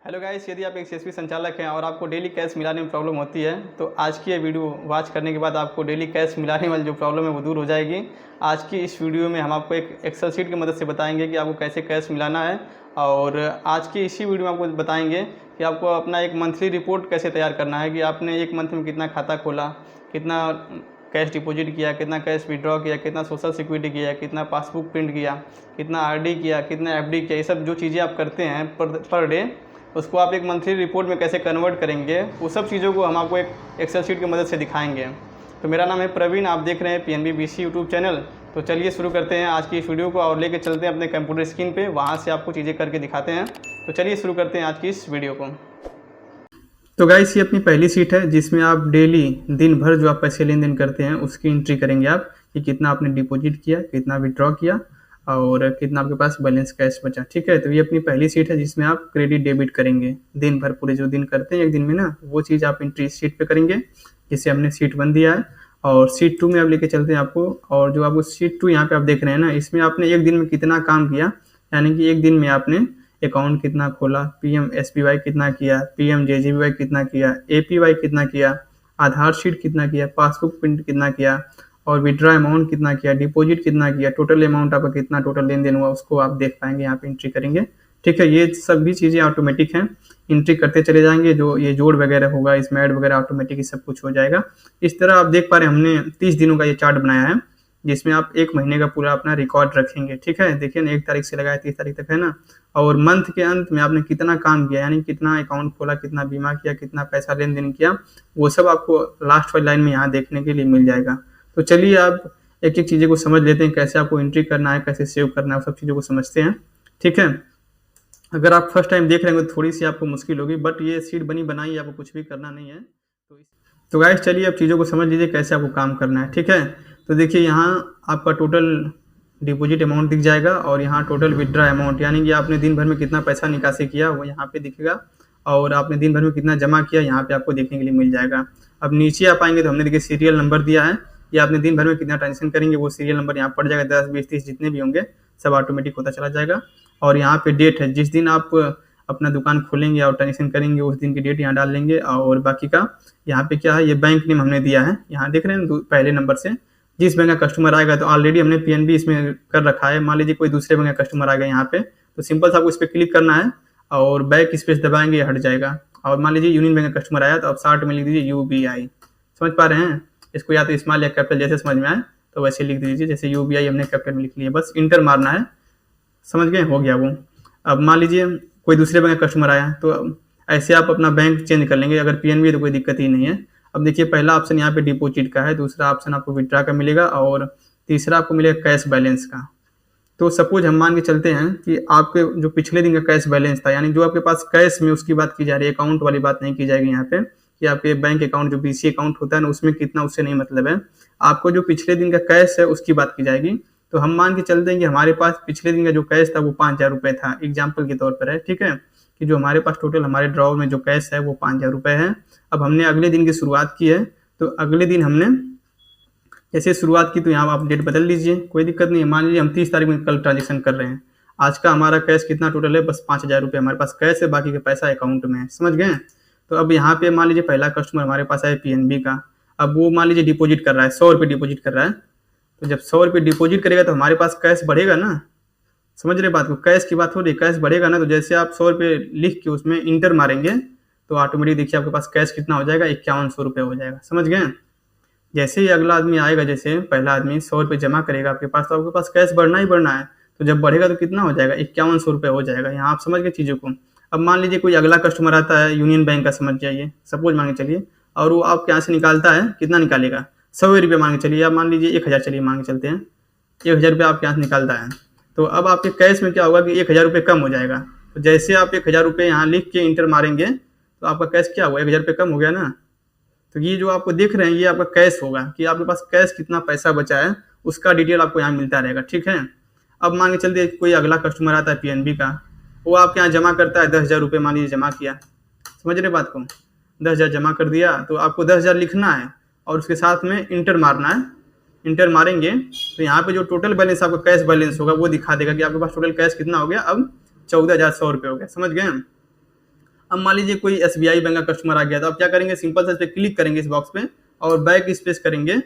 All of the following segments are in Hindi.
हेलो गाइस, यदि आप एक सीएसपी संचालक हैं और आपको डेली कैश मिलाने में प्रॉब्लम होती है तो आज की ये वीडियो वॉच करने के बाद आपको डेली कैश मिलाने वाली जो प्रॉब्लम है वो दूर हो जाएगी। आज की इस वीडियो में हम आपको एक एक्सेल शीट की मदद से बताएंगे कि आपको कैसे कैश मिलाना है। और आज की इसी वीडियो में आपको बताएंगे कि आपको अपना एक मंथली रिपोर्ट कैसे तैयार करना है कि आपने एक मंथ में कितना खाता खोला, कितना कैश डिपॉजिट किया, कितना कैश विड्रॉ किया, कितना सोशल सिक्योरिटी किया, कितना पासबुक प्रिंट किया, कितना आरडी किया, कितना एफडी किया। ये सब जो चीज़ें आप करते हैं पर डे, उसको आप एक मंथली रिपोर्ट में कैसे कन्वर्ट करेंगे, वो सब चीज़ों को हम आपको एक एक्सेल शीट की मदद से दिखाएंगे। तो मेरा नाम है प्रवीण, आप देख रहे हैं पीएनबी बीसी यूट्यूब चैनल। तो चलिए शुरू करते हैं आज की इस वीडियो को और लेके चलते हैं अपने कंप्यूटर स्क्रीन पे, वहाँ से आपको चीज़ें करके दिखाते हैं। तो चलिए शुरू करते हैं आज की इस वीडियो को। तो गाइस, ये अपनी पहली शीट है जिसमें आप डेली दिन भर जो आप पैसे लेन देन करते हैं उसकी एंट्री करेंगे आप कि कितना आपने डिपॉजिट किया, कितना विड्रॉ किया और कितना आपके पास बैलेंस कैश बचा। ठीक है, तो ये अपनी पहली शीट है जिसमें आप क्रेडिट डेबिट करेंगे दिन भर, पूरे जो दिन करते हैं एक दिन में ना, वो चीज़ आप एंट्री शीट पे करेंगे जिसे हमने शीट 1 दिया है। और शीट 2 में आप लेके चलते हैं आपको, और जो आपको शीट 2 यहाँ पे आप देख रहे हैं ना, इसमें आपने एक दिन में कितना काम किया, यानी कि एक दिन में आपने अकाउंट कितना खोला, पीएमएसबीवाई कितना किया, पीएमजेजेबीवाई कितना किया, एपीवाई कितना किया, आधार शीट कितना किया, पासबुक प्रिंट कितना किया और विड्रॉ अमाउंट कितना किया, डिपॉजिट कितना किया, टोटल अमाउंट आपका कितना टोटल लेन देन हुआ उसको आप देख पाएंगे, यहाँ पे एंट्री करेंगे। ठीक है, ये सभी चीज़ें ऑटोमेटिक हैं, एंट्री करते चले जाएंगे। जो ये जोड़ वगैरह होगा, इसमें ऐड वगैरह ऑटोमेटिक ही सब कुछ हो जाएगा। इस तरह आप देख पा रहे हैं हमने 30 दिनों का ये चार्ट बनाया है जिसमें आप एक महीने का पूरा अपना रिकॉर्ड रखेंगे। ठीक है, देखिए ना, 1 तारीख से लगाया 30 तारीख तक है ना। और मंथ के अंत में आपने कितना काम किया, यानी कितना अकाउंट खोला, कितना बीमा किया, कितना पैसा लेन देन किया, वो सब आपको लास्ट वाली लाइन में यहाँ देखने के लिए मिल जाएगा। तो चलिए आप एक एक चीज़ें को समझ लेते हैं, कैसे आपको एंट्री करना है, कैसे सेव करना है, सब चीज़ों को समझते हैं। ठीक है, अगर आप फर्स्ट टाइम देख रहे हैं तो थोड़ी सी आपको मुश्किल होगी, बट ये सीट बनी बनाई, आपको कुछ भी करना नहीं है। तो गाइस चलिए अब चीज़ों को समझ लीजिए कैसे आपको काम करना है। ठीक है, तो देखिए यहाँ आपका टोटल डिपॉजिट अमाउंट दिख जाएगा और यहाँ टोटल विड्रॉ अमाउंट, यानी कि आपने दिन भर में कितना पैसा निकासी किया वो यहाँ पे दिखेगा, और आपने दिन भर में कितना जमा किया यहाँ पे आपको देखने के लिए मिल जाएगा। अब नीचे आप आएंगे तो हमने देखिए सीरियल नंबर दिया है, ये आपने दिन भर में कितना ट्रांजेक्शन करेंगे वो सीरियल नंबर यहाँ पड़ जाएगा। 10, 20, 30 जितने भी होंगे सब ऑटोमेटिक होता चला जाएगा। और यहाँ पे डेट है, जिस दिन आप अपना दुकान खोलेंगे और ट्रांजेक्शन करेंगे उस दिन की डेट यहाँ डाल लेंगे। और बाकी का यहाँ पे क्या है, ये बैंक नेम हमने दिया है, यहाँ देख रहे हैं पहले नंबर से। जिस बैंक का कस्टमर आएगा, तो ऑलरेडी हमने पीएनबी इसमें कर रखा है। मान लीजिए कोई दूसरे बैंक का कस्टमर आ गया यहाँ पे, तो सिंपल सा आपको इस पर क्लिक करना है और बैक स्पेस दबाएंगे, हट जाएगा। और मान लीजिए यूनियन बैंक का कस्टमर आया तो आप शॉर्ट में लिख दीजिए यूबीआई। समझ पा रहे हैं, इसको या तो स्मॉल या कैपिटल जैसे समझ में आए तो वैसे लिख दीजिए। जैसे यूबीआई हमने कैपिटल में लिख लिया, बस इंटर मारना है, समझ गए, हो गया वो। अब मान लीजिए कोई दूसरे बैंक का कस्टमर आया तो ऐसे आप अपना बैंक चेंज कर लेंगे। अगर पीएनबी है तो कोई दिक्कत ही नहीं है। अब देखिए पहला ऑप्शन यहाँ पे डिपॉजिट का है, दूसरा ऑप्शन आपको विड्रॉ का मिलेगा और तीसरा आपको मिलेगा कैश बैलेंस का। तो सपोज हम मान के चलते हैं कि आपके जो पिछले दिन का कैश बैलेंस था, यानी जो आपके पास कैश में, उसकी बात की जा रही है, अकाउंट वाली बात नहीं की जाएगी यहाँ पे कि आपके बैंक अकाउंट जो बीसी अकाउंट होता है ना उसमें कितना, उससे नहीं मतलब है। आपको जो पिछले दिन का कैश है उसकी बात की जाएगी। तो हम मान के चलते हैं कि हमारे पास पिछले दिन का जो कैश था वो 5,000 रुपये था, एग्जाम्पल के तौर पर है। ठीक है, कि जो हमारे पास टोटल हमारे ड्रॉवर में जो कैश है वो 5,000 रुपये है। अब हमने अगले दिन की शुरुआत की है, तो अगले दिन हमने जैसे शुरुआत की तो यहाँ आप डेट बदल लीजिए, कोई दिक्कत नहीं है। मान लीजिए हम 30 तारीख में कल ट्रांजेक्शन कर रहे हैं, आज का हमारा कैश कितना टोटल है, बस 5,000 रुपये हमारे पास कैश है, बाकी का पैसा अकाउंट में है। समझ गए। तो अब यहाँ पे मान लीजिए पहला कस्टमर हमारे पास है पीएनबी का, अब वो मान लीजिए डिपॉजिट कर रहा है, 100 रुपये डिपॉजिट कर रहा है। तो जब 100 रुपये डिपॉजिट करेगा तो हमारे पास कैश बढ़ेगा ना, समझ रहे बात को, कैश की बात हो रही, कैश बढ़ेगा ना। तो जैसे आप 100 रुपये लिख के उसमें इंटर मारेंगे तो ऑटोमेटिक देखिए आपके पास कैश कितना हो जाएगा, 5100 रुपये हो जाएगा। समझ गए। जैसे ही अगला आदमी आएगा, जैसे पहला आदमी 100 रुपये जमा करेगा आपके पास, तो आपके पास कैश बढ़ना ही बढ़ना है। तो जब बढ़ेगा तो कितना हो जाएगा, 5100 रुपये हो जाएगा। यहाँ आप समझ गए चीज़ों को। अब मान लीजिए कोई अगला कस्टमर आता है यूनियन बैंक का, समझ जाइए, सपोज मान के चलिए, और वो आपके यहाँ से निकालता है, कितना निकालेगा, 100 रुपये मान के चलिए, या मान लीजिए 1000, चलिए मान के चलते हैं 1000 रुपये आपके यहाँ से निकालता है। तो अब आपके कैश में क्या होगा कि 1000 रुपये कम हो जाएगा। तो जैसे आप 1000 रुपये यहाँ लिख के इंटर मारेंगे तो आपका कैश क्या हुआ, 1000 रुपये कम हो गया ना। तो ये जो आपको देख रहे हैं ये आपका कैश होगा, कि आपके पास कैश कितना पैसा बचा है उसका डिटेल आपको यहाँ मिलता रहेगा। ठीक है, अब मान के चलते कोई अगला कस्टमर आता है पीएनबी का, वो आपके यहाँ जमा करता है 10,000 रुपये, मान लीजिए जमा किया, समझ रहे बात को, 10,000 जमा कर दिया। तो आपको 10,000 लिखना है और उसके साथ में इंटर मारना है। इंटर मारेंगे तो यहाँ पे जो टोटल बैलेंस आपका कैश बैलेंस होगा वो दिखा देगा कि आपके पास टोटल कैश कितना हो गया, अब 14,100 रुपये हो गया। समझ गए। अब मान लीजिए कोई SBI बैंक का कस्टमर आ गया, तो आप क्या करेंगे, सिंपल से इस पर क्लिक करेंगे इस बॉक्स पे और बैक स्पेस करेंगे,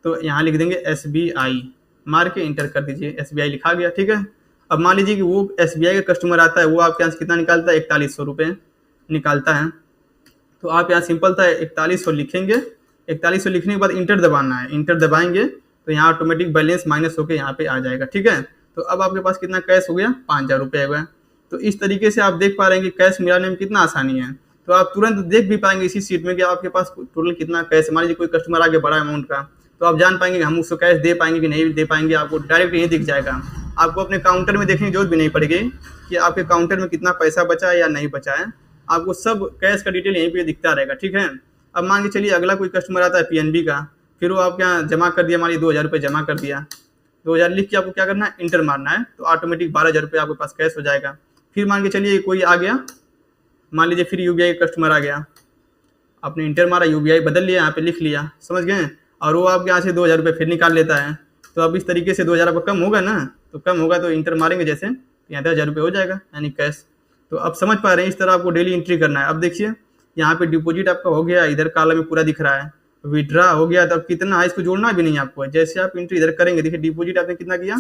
तो यहाँ लिख देंगे SBI, मार के इंटर कर दीजिए, SBI लिखा गया, ठीक है। अब मान लीजिए कि वो SBI का कस्टमर आता है, वो आपके यहाँ से कितना निकालता है, 4100 रुपये निकालता है। तो आप यहाँ सिंपल था 4100 लिखेंगे, 4100 लिखने के बाद इंटर दबाना है, इंटर दबाएंगे तो यहाँ ऑटोमेटिक बैलेंस माइनस होकर यहाँ पे आ जाएगा, ठीक है। तो अब आपके पास कितना कैश हो गया, 5000 रुपये हो गया। तो इस तरीके से आप देख पा रहे हैं कि कैश मिलाने में कितना आसानी है। तो आप तुरंत देख भी पाएंगे इसी सीट में कि आपके पास टोटल कितना कैश। मान लीजिए कोई कस्टमर आ गया बड़ा अमाउंट का, तो आप जान पाएंगे कि हम उसको कैश दे पाएंगे कि नहीं दे पाएंगे, आपको डायरेक्ट यही दिख जाएगा। आपको अपने काउंटर में देखने की जरूरत भी नहीं पड़ेगी कि आपके काउंटर में कितना पैसा बचा है या नहीं बचा है, आपको सब कैश का डिटेल यहीं पे दिखता रहेगा, ठीक है। अब मान के चलिए अगला कोई कस्टमर आता है PNB का, फिर वो आपके यहाँ जमा कर दिया, मान लीजिए 2000 रुपये जमा कर दिया, 2000 लिख के आपको क्या करना है, इंटर मारना है, तो ऑटोमेटिक 12000 रुपये आपके पास कैश हो जाएगा। फिर मान के चलिए कोई आ गया, मान लीजिए फिर UBI का कस्टमर आ गया, आपने इंटर मारा, UBI बदल लिया, यहाँ पे लिख लिया, समझ गए, और वो आपके यहाँ से 2000 रुपये फिर निकाल लेता है। तो अब इस तरीके से 2000 आपका कम होगा ना, तो कम होगा तो इंटर मारेंगे जैसे, यहाँ 10,000 रुपये हो जाएगा यानी कैश। तो अब समझ पा रहे हैं, इस तरह आपको डेली एंट्री करना है। अब देखिए यहाँ पे डिपॉजिट आपका हो गया, इधर कॉलम में पूरा दिख रहा है, विड्रा हो गया, तो अब कितना है इसको जोड़ना भी नहीं आपको है। जैसे आप एंट्री इधर करेंगे, देखिए डिपॉजिट आपने कितना किया,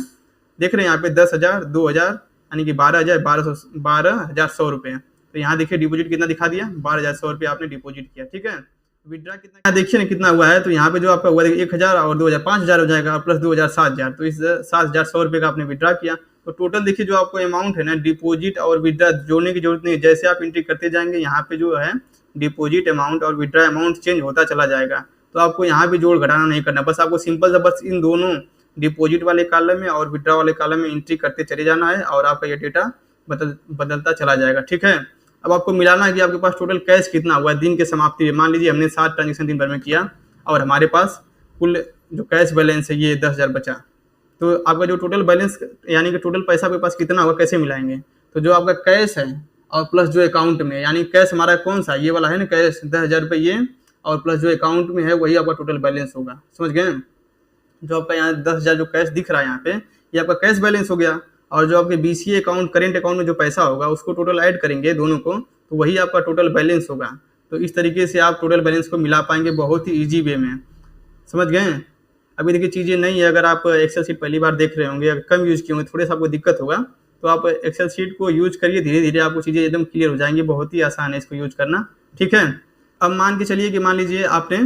देख रहे हैं यहाँ पे 10,000, 2,000 यानी कि 12,100 रुपये। तो यहाँ देखिए डिपॉजिट कितना दिखा दिया, 12,100 रुपये आपने डिपॉजिट किया, ठीक है। विड्रा कितना देखिए ना कितना हुआ है, तो यहाँ पे जो आपका हुआ 1,000 और 2,000 5,000 हो जाएगा, प्लस 2,000 7,000, तो इस 7,100 रुपये का आपने विड्रा किया। तो टोटल देखिए जो आपको अमाउंट है ना, डिपॉजिट और विड्रा जोड़ने की जरूरत नहीं है। जैसे आप एंट्री करते जाएंगे यहाँ पे जो है डिपॉजिट अमाउंट और विड्रा अमाउंट चेंज होता चला जाएगा। तो आपको यहाँ भी जोड़ घटाना नहीं करना, बस आपको सिंपल सा बस इन दोनों डिपॉजिट वाले कॉलम में और विड्रा वाले कॉलम में एंट्री करते चले जाना है और आपका ये डेटा बदलता चला जाएगा, ठीक है। अब आपको मिलाना है कि आपके पास टोटल कैश कितना हुआ है दिन के समाप्ति में। मान लीजिए हमने 7 ट्रांजेक्शन दिन भर में किया और हमारे पास कुल जो कैश बैलेंस है ये 10,000 बचा, तो आपका जो टोटल बैलेंस यानी कि टोटल पैसा आपके पास कितना होगा, कैसे मिलाएंगे। तो जो आपका कैश है और प्लस जो अकाउंट में, यानी कैश हमारा कौन सा, ये वाला है ना कैश 10,000 रुपये ये, और प्लस जो अकाउंट में है वही आपका टोटल बैलेंस होगा, समझ गए। जो आपका यहाँ 10,000 जो कैश दिख रहा है यहाँ पे, ये आपका कैश बैलेंस हो गया, और जो आपके BCA अकाउंट करेंट अकाउंट में जो पैसा होगा उसको टोटल ऐड करेंगे दोनों को, तो वही आपका टोटल बैलेंस होगा। तो इस तरीके से आप टोटल बैलेंस को मिला पाएंगे बहुत ही ईजी वे में, समझ गए। अभी देखिए चीज़ें नहीं है, अगर आप एक्सेल शीट पहली बार देख रहे होंगे, अगर कम यूज़ किए होंगे, थोड़ा सा आपको दिक्कत होगा, तो आप एक्सेल शीट को यूज करिए, धीरे धीरे आपको चीज़ें एकदम क्लियर हो जाएंगी। बहुत ही आसान है इसको यूज करना, ठीक है। अब मान के चलिए कि मान लीजिए आपने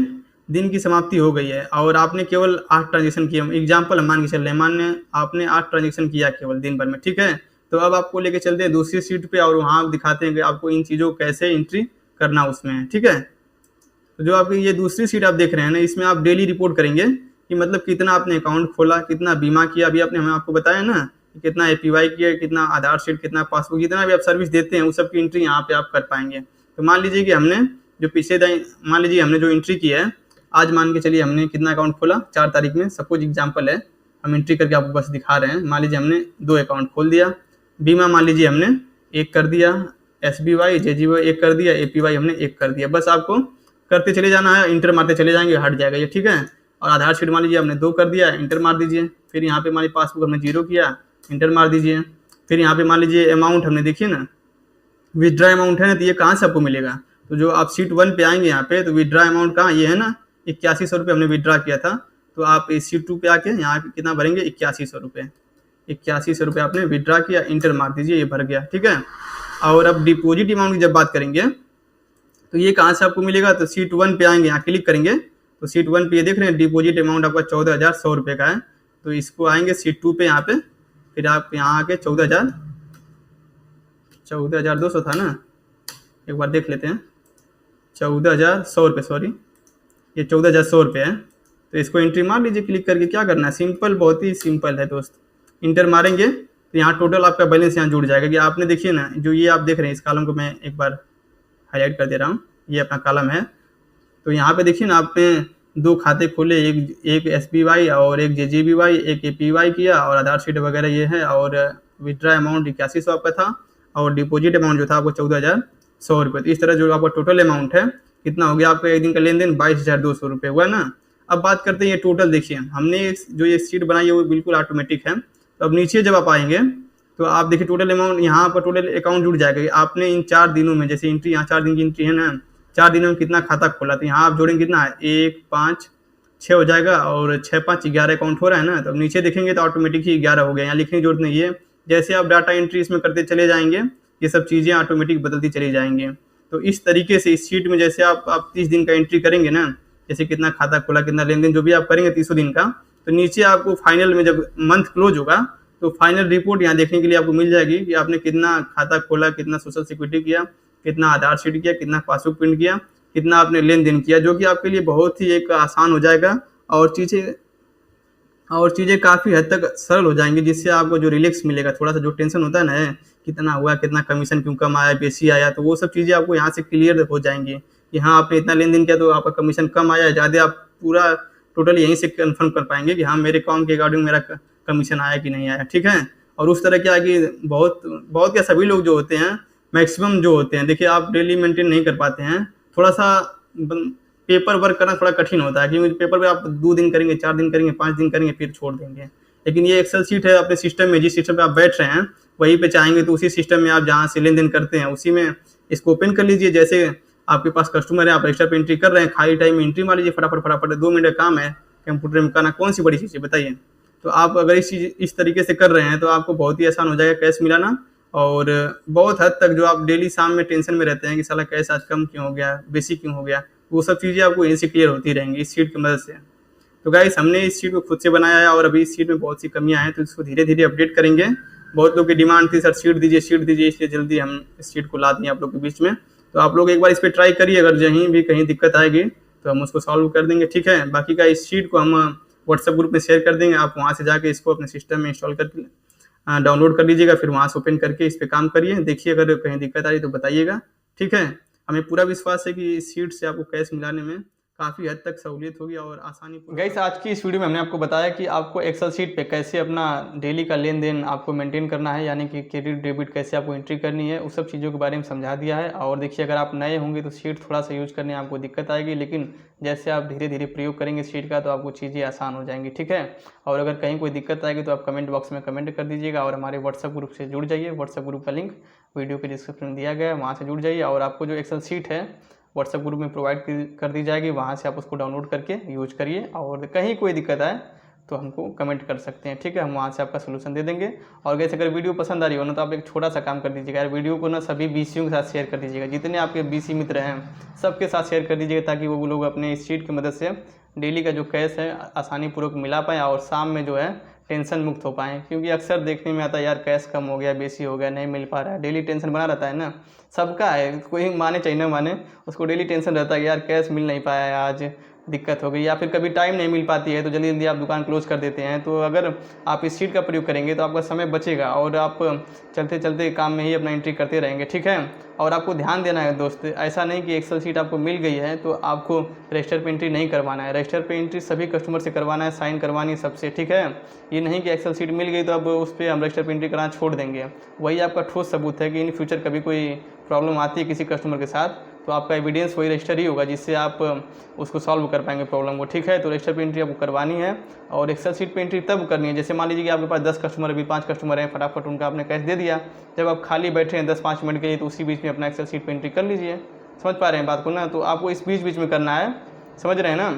दिन की समाप्ति हो गई है और आपने केवल 8 ट्रांजेक्शन किए, एग्जाम्पल हम मान के चल रहे हैं, मान आपने 8 ट्रांजेक्शन किया केवल दिन भर में, ठीक है। तो अब आपको लेके चलते हैं दूसरी सीट पे और वहाँ दिखाते हैं कि आपको इन चीज़ों को कैसे एंट्री करना उसमें, ठीक है। तो जो आपकी ये दूसरी सीट आप देख रहे हैं ना, इसमें आप डेली रिपोर्ट करेंगे कि मतलब कितना आपने अकाउंट खोला, कितना बीमा किया, अभी आपने हमें आपको बताया ना कि कितना APY किया, कितना आधार शीट, कितना पासबुक, जितना भी आप सर्विस देते हैं उस सब की एंट्री यहाँ पे आप कर पाएंगे। तो मान लीजिए कि हमने जो मान लीजिए हमने जो एंट्री की है, आज मान के चलिए हमने कितना अकाउंट खोला 4 तारीख में, सपोज एग्जाम्पल है, हम एंट्री करके आपको बस दिखा रहे हैं। मान लीजिए हमने 2 अकाउंट खोल दिया, बीमा मान लीजिए हमने 1 कर दिया, SBY JGY 1 कर दिया, APY हमने 1 कर दिया, बस आपको करते चले जाना है, इंटर मारते चले जाएंगे, हट जाएगा ये, ठीक है। और आधार शीट मान लीजिए हमने 2 कर दिया, इंटर मार दीजिए। फिर यहाँ पे हमारी पासबुक हमने 0 किया, इंटर मार दीजिए। फिर यहाँ पे मान लीजिए अमाउंट हमने देखिए ना, विड्रा अमाउंट है ना, तो ये कहाँ से आपको मिलेगा। तो जो आप शीट 1 पे आएंगे यहाँ पे, तो विड्रा अमाउंट कहाँ, ये है ना 8100 रुपये हमने विड्रा किया था। तो आप इस शीट 2 पे आके यहाँ पे कितना भरेंगे, 8100 रुपये, 8100 रुपये आपने विड्रा किया, इंटर मार दीजिए, ये भर गया, ठीक है। और अब डिपॉजिट अमाउंट की जब बात करेंगे तो ये कहाँ से आपको मिलेगा, तो शीट 1 पे आएंगे, यहाँ क्लिक करेंगे तो शीट 1 पे ये देख रहे हैं डिपॉजिट अमाउंट आपका 14,100 रुपये का है। तो इसको आएंगे शीट 2 पे यहाँ पे, फिर आप यहाँ आके 14,200 था ना, एक बार देख लेते हैं, 14,100 रुपये, सॉरी ये 14,100 रुपये है। तो इसको एंट्री मार लीजिए क्लिक करके। क्या करना है, सिंपल, बहुत ही सिंपल है दोस्त। इंटर मारेंगे तो यहाँ टोटल आपका बैलेंस यहाँ जुड़ जाएगा कि आपने देखिए ना, जो ये आप देख रहे हैं इस कॉलम को मैं एक बार हाईलाइट कर दे रहा हूँ, ये अपना कॉलम है। तो यहाँ पे देखिए ना, आपने 2 खाते खोले, एक SBY और एक JGBY, एक APY किया, और आधार शीट वगैरह ये है, और विड्रा अमाउंट 8100 आपका था, और डिपॉजिट अमाउंट जो था आपको 14,100 रुपये। तो इस तरह जो आपका टोटल अमाउंट है कितना हो गया, आपका एक दिन का लेन देन 22,200 रुपये हुआ ना। अब बात करते हैं ये टोटल, देखिए हमने जो ये शीट बनाई है वो बिल्कुल ऑटोमेटिक है। तो अब नीचे जब आप आएंगे तो आप देखिए टोटल अमाउंट यहाँ पर टोटल अकाउंट जुड़ जाएगा। आपने इन 4 दिनों में, जैसे एंट्री यहाँ 4 दिन की एंट्री है ना, 4 दिनों में कितना खाता खोला, तो यहाँ आप जोड़ेंगे कितना है, 1 5 6 हो जाएगा, और 6 5 11 अकाउंट हो रहा है ना। तो अब नीचे देखेंगे तो ऑटोमेटिक ही 11 हो गया, यहाँ लिखने की जरूरत नहीं है। जैसे आप डाटा एंट्री इसमें करते चले जाएंगे, ये सब चीज़ें ऑटोमेटिक बदलती चली जाएंगी। तो इस तरीके से इस शीट में जैसे आप 30 दिन का एंट्री करेंगे ना, जैसे कितना खाता खोला, कितना लेन देन, जो भी आप करेंगे 300 दिन का, तो नीचे आपको फाइनल में जब मंथ क्लोज होगा तो फाइनल रिपोर्ट यहाँ देखने के लिए आपको मिल जाएगी कि आपने कितना खाता खोला, कितना सोशल सिक्योरिटी किया, कितना आधार शीट किया, कितना पासबुक प्रिंट किया, कितना आपने लेन देन किया, जो कि आपके लिए बहुत ही एक आसान हो जाएगा और चीज़ें काफ़ी हद तक सरल हो जाएंगी, जिससे आपको जो रिलैक्स मिलेगा, थोड़ा सा जो टेंशन होता है ना, कितना हुआ, कितना कमीशन क्यों कम आया, बेसी आया, तो वो सब चीज़ें आपको यहाँ से क्लियर हो जाएंगी कि हाँ आपने इतना लेन देन किया तो आपका कमीशन कम आया है ज़्यादा, आप पूरा टोटल यहीं से कंफर्म कर पाएंगे कि हाँ मेरे अकाउंट के अकॉर्डिंग मेरा कमीशन आया कि नहीं आया, ठीक है। और उस तरह क्या है कि बहुत क्या सभी लोग जो होते हैं, मैक्सिमम जो होते हैं, देखिए आप डेली मेंटेन नहीं कर पाते हैं, थोड़ा सा पेपर वर्क करना थोड़ा कठिन होता है, क्योंकि पेपर पे आप 2 दिन करेंगे, 4 दिन करेंगे, 5 दिन करेंगे, फिर छोड़ देंगे। लेकिन ये एक्सेल शीट है, अपने सिस्टम में, जिस सिस्टम पे आप बैठ रहे हैं वहीं पे चाहेंगे तो उसी सिस्टम में आप जहाँ से लेन देन करते हैं उसी में इसको ओपन कर लीजिए। जैसे आपके पास कस्टमर है, आप रजिस्टर पे एंट्री कर रहे हैं, खाली टाइम में एंट्री मार लीजिए, फटाफट 2 मिनट का काम है, कंप्यूटर में करना कौन सी बड़ी चीज़ है बताइए। तो आप अगर इस तरीके से कर रहे हैं तो आपको बहुत ही आसान हो जाएगा कैश मिलाना। और बहुत हद तक जो आप डेली शाम में टेंशन में रहते हैं कि साला कैश आज कम क्यों हो गया, बेसी क्यों हो गया, वो सब चीज़ें आपको यहीं से क्लियर होती रहेंगी इस शीट की मदद से। तो गाइस हमने इस शीट को खुद से बनाया है और अभी इस शीट में बहुत सी कमियां हैं, तो इसको धीरे धीरे अपडेट करेंगे। बहुत लोग की डिमांड थी, सर शीट दीजिए, इसलिए जल्दी हम इस शीट को ला दिए आप लोग के बीच में। तो आप लोग एक बार इस पर ट्राई करिए, अगर कहीं भी कहीं दिक्कत आएगी तो हम उसको सॉल्व कर देंगे, ठीक है। बाकी का इस शीट को हम व्हाट्सएप ग्रुप में शेयर कर देंगे, आप वहाँ से जाके इसको अपने सिस्टम में इंस्टॉल करके डाउनलोड कर लीजिएगा, फिर वहाँ से ओपन करके इस पर काम करिए, देखिए अगर कहीं दिक्कत आ रही तो बताइएगा, ठीक है। हमें पूरा विश्वास है कि इस शीट से आपको कैश मिलाने में काफ़ी हद तक सहूलियत होगी और आसानी। गाइस आज की इस वीडियो में हमने आपको बताया कि आपको एक्सेल शीट पे कैसे अपना डेली का लेन देन आपको मेंटेन करना है, यानी कि क्रेडिट डेबिट कैसे आपको एंट्री करनी है, उस सब चीज़ों के बारे में समझा दिया है। और देखिए अगर आप नए होंगे तो शीट थोड़ा सा यूज करने में आपको दिक्कत आएगी, लेकिन जैसे आप धीरे धीरे प्रयोग करेंगे शीट का तो आपको चीज़ें आसान हो जाएंगी, ठीक है। और अगर कहीं कोई दिक्कत आएगी तो आप कमेंट बॉक्स में कमेंट कर दीजिएगा और हमारे व्हाट्सएप ग्रुप से जुड़ जाइए। व्हाट्सएप ग्रुप का लिंक वीडियो के डिस्क्रिप्शन में दिया गया है, वहाँ से जुड़ जाइए। और आपको जो एक्सेल शीट है व्हाट्सएप ग्रुप में प्रोवाइड कर दी जाएगी, वहाँ से आप उसको डाउनलोड करके यूज करिए। और कहीं कोई दिक्कत आए तो हमको कमेंट कर सकते हैं, ठीक है, हम वहाँ से आपका सोल्यूशन दे देंगे। और वैसे अगर वीडियो पसंद आ रही हो ना तो आप एक छोटा सा काम कर दीजिएगा यार, वीडियो को ना सभी बीसीओ के साथ शेयर कर दीजिएगा, जितने आपके बीसी मित्र हैं सबके साथ शेयर कर दीजिएगा, ताकि वो लोग अपने इस शीट की मदद से डेली का जो कैश है आसानी पूर्वक मिला पाएँ और शाम में जो है टेंशन मुक्त हो पाएँ। क्योंकि अक्सर देखने में आता है यार कैश कम हो गया, बेसी हो गया, नहीं मिल पा रहा है, डेली टेंशन बना रहता है ना, सबका है, कोई माने चाहे ना माने, उसको डेली टेंशन रहता है कि यार कैश मिल नहीं पाया है, आज दिक्कत हो गई, या फिर कभी टाइम नहीं मिल पाती है तो जल्दी जल्दी आप दुकान क्लोज कर देते हैं। तो अगर आप इस शीट का प्रयोग करेंगे तो आपका समय बचेगा और आप चलते चलते काम में ही अपना एंट्री करते रहेंगे, ठीक है। और आपको ध्यान देना है दोस्त, ऐसा नहीं कि एक्सेल शीट आपको मिल गई है तो आपको रजिस्टर पे एंट्री नहीं करवाना है, रजिस्टर पे एंट्री सभी कस्टमर से करवाना है, साइन करवानी सबसे, ठीक है। ये नहीं कि एक्सेल शीट मिल गई तो अब उस पर हम रजिस्टर पे एंट्री कराना छोड़ देंगे, वही आपका ठोस सबूत है कि इन फ्यूचर कभी कोई प्रॉब्लम आती है किसी कस्टमर के साथ तो आपका एविडेंस वही रजिस्टर ही होगा जिससे आप उसको सॉल्व कर पाएंगे प्रॉब्लम को, ठीक है। तो रजिस्टर पे एंट्री आपको करवानी है और एक्सेल शीट पे एंट्री तब करनी है, जैसे मान लीजिए कि आपके पास 10 कस्टमर अभी 5 कस्टमर हैं, फटाफट उनका आपने कैश दे दिया, जब आप खाली बैठे हैं 10-5 मिनट के लिए तो उसी बीच में अपना एक्सेल शीट पे एंट्री कर लीजिए, समझ पा रहे हैं बात को ना। तो आपको इस बीच में करना है, समझ रहे हैं ना।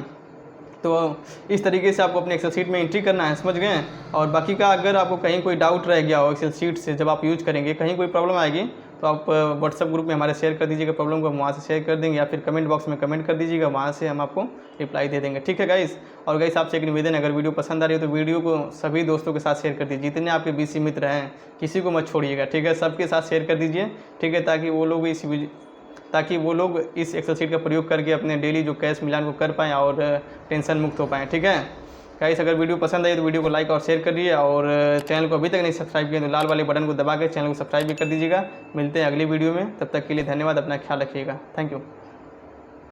तो इस तरीके से आपको अपने एक्सेल शीट में एंट्री करना है, समझ गए। और बाकी का अगर आपको कहीं कोई डाउट रह गया हो एक्सेल शीट से, जब आप यूज करेंगे कहीं कोई प्रॉब्लम आएगी तो आप व्हाट्सएप ग्रुप में हमारे शेयर कर दीजिएगा प्रॉब्लम को, हम वहाँ से शेयर कर देंगे, या फिर कमेंट बॉक्स में कमेंट कर दीजिएगा, वहाँ से हम आपको रिप्लाई दे देंगे, ठीक है गाइस। और गाइस आपसे एक निवेदन है, अगर वीडियो पसंद आ रही है तो वीडियो को सभी दोस्तों के साथ शेयर कर दीजिए, जितने आपके बीसी मित्र हैं किसी को मत छोड़िएगा, ठीक है, सबके साथ शेयर कर दीजिए, ठीक है, ताकि वो लोग इस एक्सेल शीट का प्रयोग करके अपने डेली जो कैश मिलान को कर पाएँ और टेंशन मुक्त हो पाएँ, ठीक है। गाइस अगर वीडियो पसंद आई तो वीडियो को लाइक और शेयर करिए, और चैनल को अभी तक नहीं सब्सक्राइब किया तो लाल वाले बटन को दबा के चैनल को सब्सक्राइब भी कर दीजिएगा। मिलते हैं अगली वीडियो में, तब तक के लिए धन्यवाद, अपना ख्याल रखिएगा, थैंक यू।